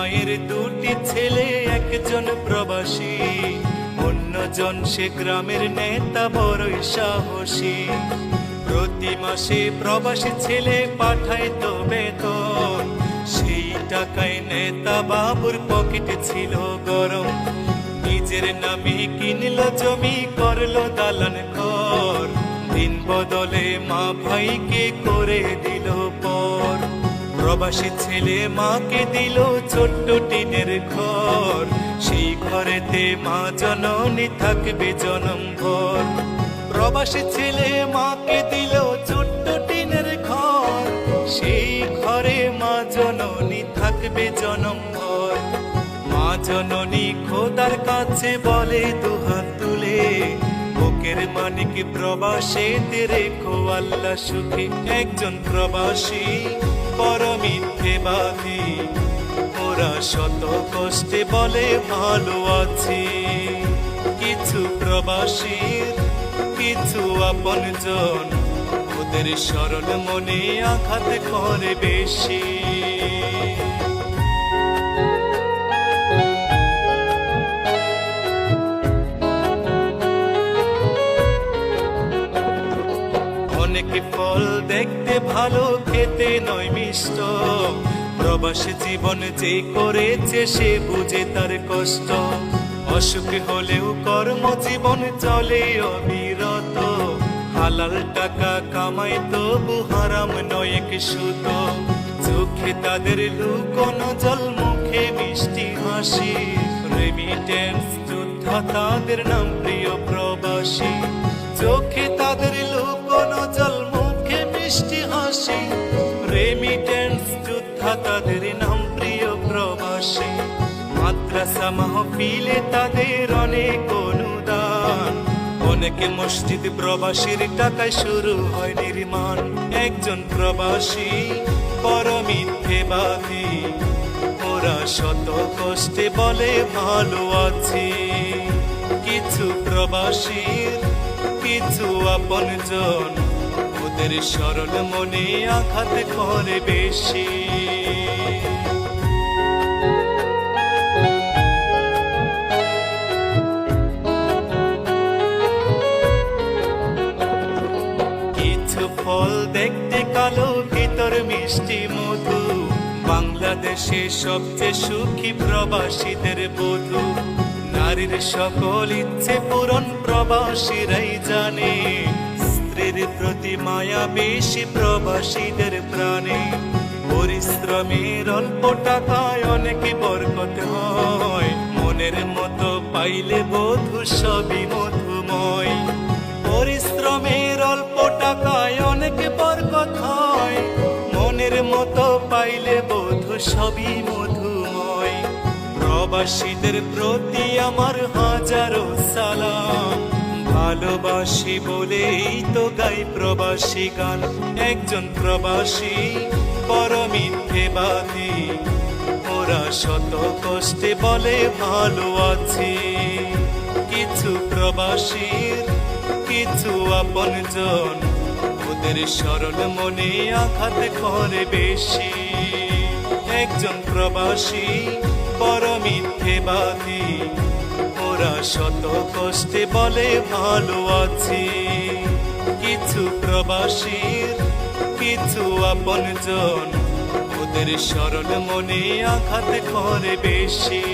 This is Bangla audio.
মায়ের দুটি ছেলে, একজন প্রবাসী, অন্যজন সে গ্রামের নেতা, বড়ই সাহসী। প্রতি মাসে প্রবাসী ছেলে পাঠায় তো বেতন, সেই টাকায় নেতা বাবুর পকেটে ছিল গরম। নিজের নামে কিনলো জমি, করলো দালান ঘর, দিন বদলে মা ভাইকে করে দিল পর। প্রবাসী ছেলে মাকে দিল ছোট্ট টিনের ঘর, সেই ঘরেতে মা জননী থাকবে জনম ভর। প্রবাসী ছেলে মাকে দিল ছোট্ট টিনের ঘর, সেই ঘরে মা জননী থাকবে জনম ভর। মা জননী খোদার কাছে বলে দুহাত তুলে, বুকের মানিক প্রবাসীতে রেখো আল্লাহ সুখে। একজন প্রবাসী বড় মিথ্যেবাদী, ওরা শত কষ্টে বলে ভালো আছে। কিছু প্রবাসীর কিছু আপনজন, ওদের সরল মনে আঘাত করে বেশি। অনেক ফল দেখতে ভালো, খেতে নয় মিষ্ট, প্রবাসী জীবন যে করেছে সে বুঝে তার কষ্ট। অসুখ হলেও কর্মজীবন চলে অবিরত, হালাল টাকা কামাই তবু হারাম নয় এক সুত। চোখে তাদের লুকোনো জল, মুখে মিষ্টি হাসি, রেমিটেন্স যোদ্ধা তাদের নাম প্রিয় প্রবাসী। চোখে তাদের লুকোনো জল, মুখে মিষ্টি হাসি, রেমিটেন্স যোদ্ধা তাদের নাম প্রিয় প্রবাসী। মাদ্রাসা মাহফিলে তাদের অনেক অনুদান, অনেক মসজিদ প্রবাসীর টাকায় শুরু হয় নির্মাণ। একজন প্রবাসী বড় মিথ্যেবাদী, ওরা শত কষ্টে বলে ভালো আছে। কিছু প্রবাসীর কিছু আপনজন, ওদের সরল মনে আঘাত করে বেশি। কিছু ফল দেখতে কালো, ভিতর মিষ্টি মধু, বাংলাদেশে সবচেয়ে সুখী প্রবাসীদের বধূ। নারীর সকল ইচ্ছে পূরণ প্রবাসীরাই জানে, স্ত্রীর প্রতি মায়া বেশি প্রবাসীদের প্রাণে। পরিশ্রমের অল্প টাকায় অনেক বরকত হয়, মনের মতো পাইলে বধূ সবই মধুময়। পরিশ্রমের অল্প টাকায় অনেক বরকত হয়, মনের মতো পাইলে বধূ সবই মধুময়। প্রবাসীদের প্রতি আমার হাজারো সালাম, ভালোবাসি বলেই তো গাই প্রবাসী গান। একজন প্রবাসী বড় মিথ্যেবাদী, ওরা শত কষ্টে বলে ভালো আছে। কিছু প্রবাসীর কিছু আপনজন, ওদের সরল মনে আঘাত করে বেশি। একজন প্রবাসী বড় মিথ্যেবাদী, ওরা শত কষ্টে বলে ভালো আছে। কিছু প্রবাসীর কিছু আপনজন, ওদের সরল মনে আঘাত করে বেশি।